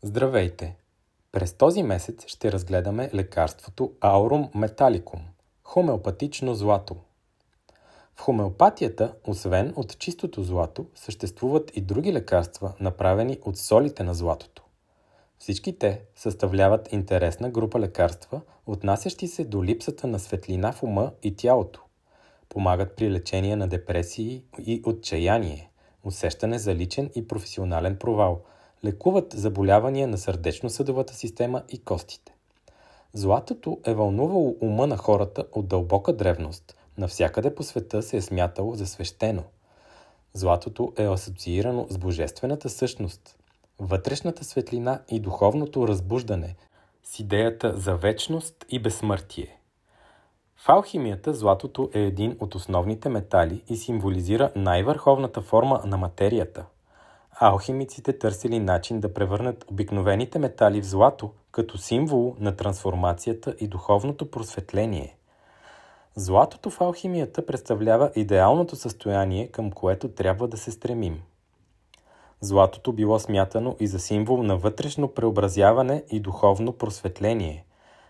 Здравейте! През този месец ще разгледаме лекарството Aurum Metallicum – хомеопатично злато. В хомеопатията, освен от чистото злато, съществуват и други лекарства, направени от солите на златото. Всички те съставляват интересна група лекарства, отнасящи се до липсата на светлина в ума и тялото. Помагат при лечение на депресии и отчаяние, усещане за личен и професионален провал, лекуват заболявания на сърдечно-съдовата система и костите. Златото е вълнувало ума на хората от дълбока древност. Навсякъде по света се е смятало за свещено. Златото е асоциирано с божествената същност, вътрешната светлина и духовното разбуждане, с идеята за вечност и безсмъртие. В алхимията златото е един от основните метали и символизира най-върховната форма на материята. Алхимиците търсили начин да превърнат обикновените метали в злато като символ на трансформацията и духовното просветление. Златото в алхимията представлява идеалното състояние, към което трябва да се стремим. Златото било смятано и за символ на вътрешно преобразяване и духовно просветление.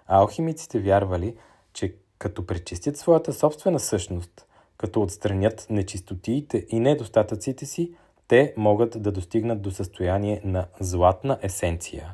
Алхимиците вярвали, че като пречистят своята собствена същност, като отстранят нечистотиите и недостатъците си, те могат да достигнат до състояние на златна есенция.